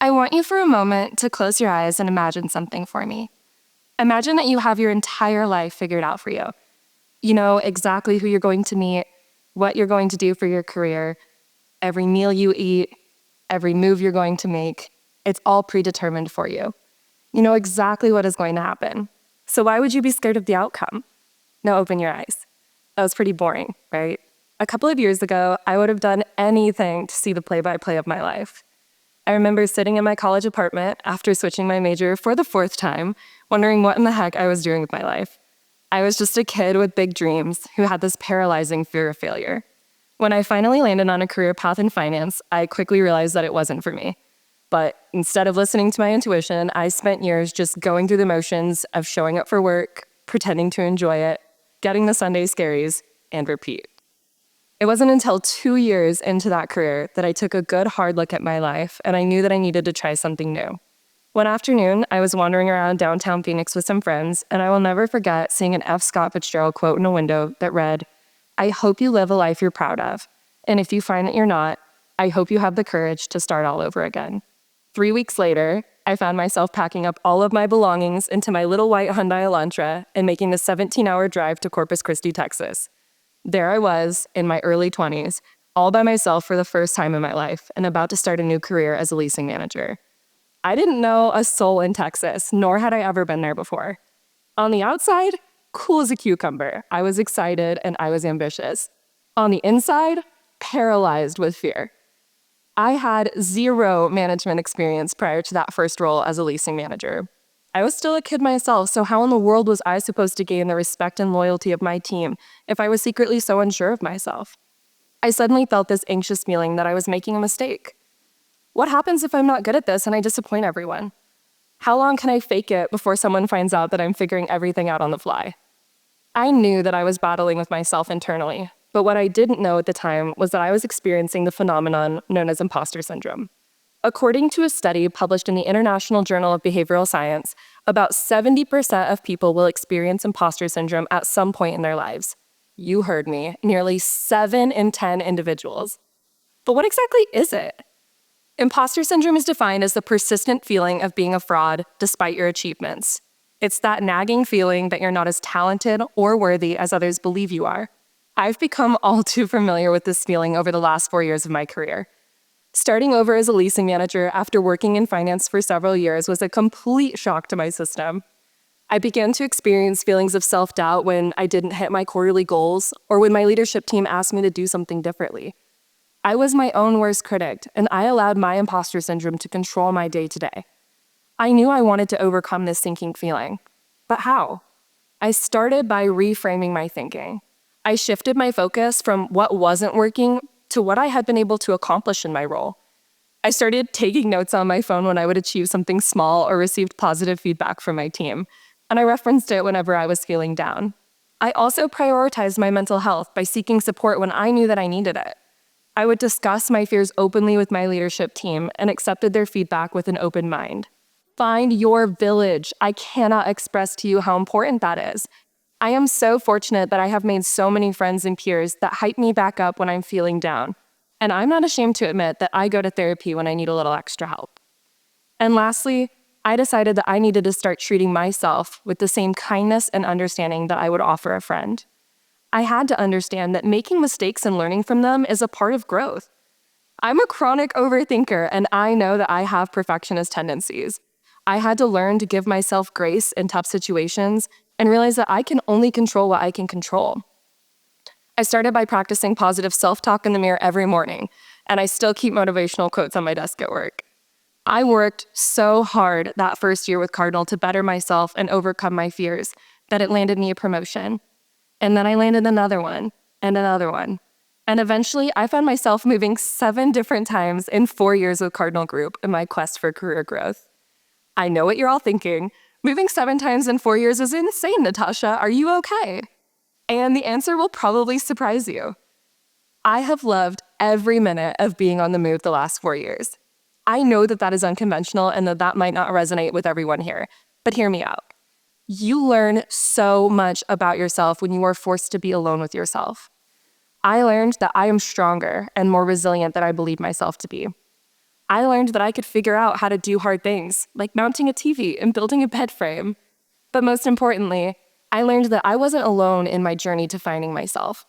I want you for a moment to close your eyes and imagine something for me. Imagine that you have your entire life figured out for you. You know exactly who you're going to meet, what you're going to do for your career, every meal you eat, every move you're going to make. It's all predetermined for you. You know exactly what is going to happen. So why would you be scared of the outcome? Now open your eyes. That was pretty boring, right? A couple of years ago, I would have done anything to see the play-by-play of my life. I remember sitting in my college apartment after switching my major for the fourth time, wondering what in the heck I was doing with my life. I was just a kid with big dreams who had this paralyzing fear of failure. When I finally landed on a career path in finance, I quickly realized that it wasn't for me. But instead of listening to my intuition, I spent years just going through the motions of showing up for work, pretending to enjoy it, getting the Sunday scaries, and repeat. It wasn't until 2 years into that career that I took a good hard look at my life and I knew that I needed to try something new. One afternoon, I was wandering around downtown Phoenix with some friends, and I will never forget seeing an F. Scott Fitzgerald quote in a window that read, "I hope you live a life you're proud of, and if you find that you're not, I hope you have the courage to start all over again." 3 weeks later, I found myself packing up all of my belongings into my little white Hyundai Elantra and making the 17-hour drive to Corpus Christi, Texas. There I was, in my early 20s, all by myself for the first time in my life, and about to start a new career as a leasing manager. I didn't know a soul in Texas, nor had I ever been there before. On the outside, cool as a cucumber. I was excited and I was ambitious. On the inside, paralyzed with fear. I had zero management experience prior to that first role as a leasing manager. I was still a kid myself, so how in the world was I supposed to gain the respect and loyalty of my team if I was secretly so unsure of myself? I suddenly felt this anxious feeling that I was making a mistake. What happens if I'm not good at this and I disappoint everyone? How long can I fake it before someone finds out that I'm figuring everything out on the fly? I knew that I was battling with myself internally, but what I didn't know at the time was that I was experiencing the phenomenon known as imposter syndrome. According to a study published in the International Journal of Behavioral Science, about 70% of people will experience imposter syndrome at some point in their lives. You heard me, nearly 7 in 10 individuals. But what exactly is it? Imposter syndrome is defined as the persistent feeling of being a fraud despite your achievements. It's that nagging feeling that you're not as talented or worthy as others believe you are. I've become all too familiar with this feeling over the last 4 years of my career. Starting over as a leasing manager after working in finance for several years was a complete shock to my system. I began to experience feelings of self-doubt when I didn't hit my quarterly goals or when my leadership team asked me to do something differently. I was my own worst critic, and I allowed my imposter syndrome to control my day-to-day. I knew I wanted to overcome this sinking feeling, but how? I started by reframing my thinking. I shifted my focus from what wasn't working to what I had been able to accomplish in my role. I started taking notes on my phone when I would achieve something small or received positive feedback from my team, and I referenced it whenever I was feeling down. I also prioritized my mental health by seeking support when I knew that I needed it. I would discuss my fears openly with my leadership team and accepted their feedback with an open mind. Find your village. I cannot express to you how important that is. I am so fortunate that I have made so many friends and peers that hype me back up when I'm feeling down. And I'm not ashamed to admit that I go to therapy when I need a little extra help. And lastly, I decided that I needed to start treating myself with the same kindness and understanding that I would offer a friend. I had to understand that making mistakes and learning from them is a part of growth. I'm a chronic overthinker, and I know that I have perfectionist tendencies. I had to learn to give myself grace in tough situations and realize that I can only control what I can control. I started by practicing positive self-talk in the mirror every morning, and I still keep motivational quotes on my desk at work. I worked so hard that first year with Cardinal to better myself and overcome my fears that it landed me a promotion. And then I landed another one, and another one. And eventually, I found myself moving 7 different times in 4 years with Cardinal Group in my quest for career growth. I know what you're all thinking. Moving 7 times in 4 years is insane, Natasha. Are you okay? And the answer will probably surprise you. I have loved every minute of being on the move the last 4 years. I know that that is unconventional and that might not resonate with everyone here, but hear me out. You learn so much about yourself when you are forced to be alone with yourself. I learned that I am stronger and more resilient than I believe myself to be. I learned that I could figure out how to do hard things, like mounting a TV and building a bed frame. But most importantly, I learned that I wasn't alone in my journey to finding myself.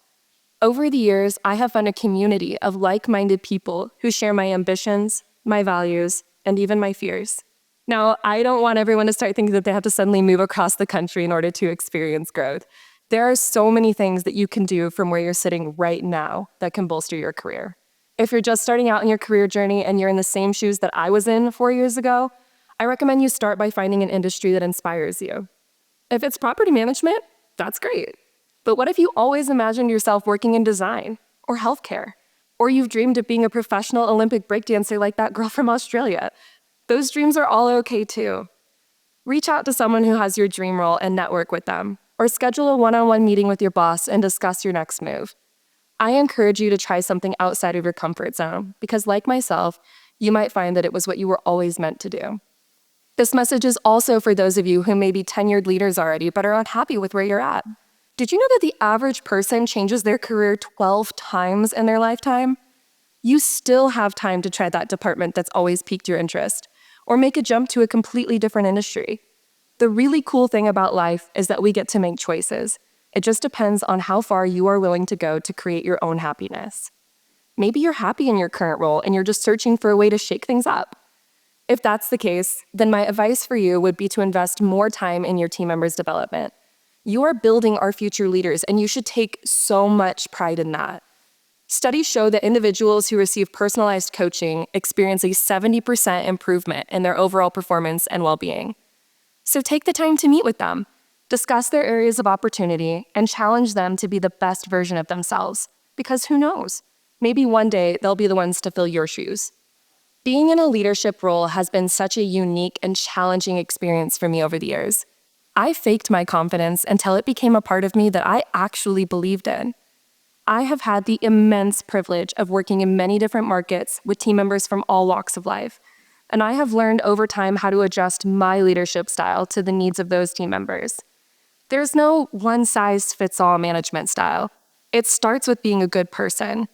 Over the years, I have found a community of like-minded people who share my ambitions, my values, and even my fears. Now, I don't want everyone to start thinking that they have to suddenly move across the country in order to experience growth. There are so many things that you can do from where you're sitting right now that can bolster your career. If you're just starting out in your career journey and you're in the same shoes that I was in 4 years ago, I recommend you start by finding an industry that inspires you. If it's property management, that's great. But what if you always imagined yourself working in design or healthcare? Or you've dreamed of being a professional Olympic breakdancer like that girl from Australia? Those dreams are all okay too. Reach out to someone who has your dream role and network with them, or schedule a one-on-one meeting with your boss and discuss your next move. I encourage you to try something outside of your comfort zone because, like myself, you might find that it was what you were always meant to do. This message is also for those of you who may be tenured leaders already but are unhappy with where you're at. Did you know that the average person changes their career 12 times in their lifetime? You still have time to try that department that's always piqued your interest, or make a jump to a completely different industry. The really cool thing about life is that we get to make choices. It just depends on how far you are willing to go to create your own happiness. Maybe you're happy in your current role and you're just searching for a way to shake things up. If that's the case, then my advice for you would be to invest more time in your team members' development. You are building our future leaders, and you should take so much pride in that. Studies show that individuals who receive personalized coaching experience a 70% improvement in their overall performance and well-being. So take the time to meet with them, discuss their areas of opportunity, and challenge them to be the best version of themselves. Because who knows? Maybe one day they'll be the ones to fill your shoes. Being in a leadership role has been such a unique and challenging experience for me over the years. I faked my confidence until it became a part of me that I actually believed in. I have had the immense privilege of working in many different markets with team members from all walks of life, and I have learned over time how to adjust my leadership style to the needs of those team members. There's no one-size-fits-all management style. It starts with being a good person.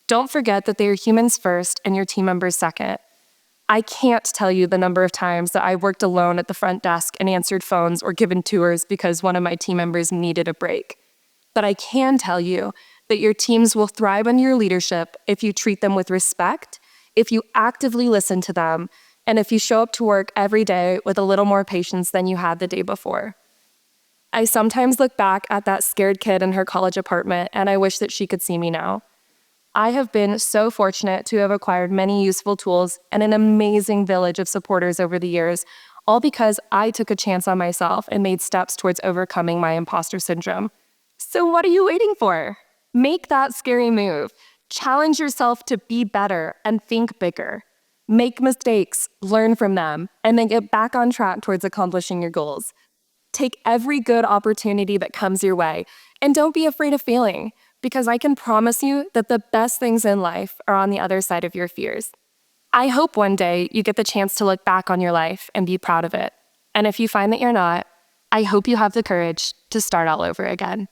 Don't forget that they are humans first and your team members second. I can't tell you the number of times that I worked alone at the front desk and answered phones or given tours because one of my team members needed a break. But I can tell you that your teams will thrive under your leadership if you treat them with respect, if you actively listen to them, and if you show up to work every day with a little more patience than you had the day before. I sometimes look back at that scared kid in her college apartment and I wish that she could see me now. I have been so fortunate to have acquired many useful tools and an amazing village of supporters over the years, all because I took a chance on myself and made steps towards overcoming my imposter syndrome. So what are you waiting for? Make that scary move. Challenge yourself to be better and think bigger. Make mistakes, learn from them, and then get back on track towards accomplishing your goals. Take every good opportunity that comes your way, and don't be afraid of failing, because I can promise you that the best things in life are on the other side of your fears. I hope one day you get the chance to look back on your life and be proud of it. And if you find that you're not, I hope you have the courage to start all over again.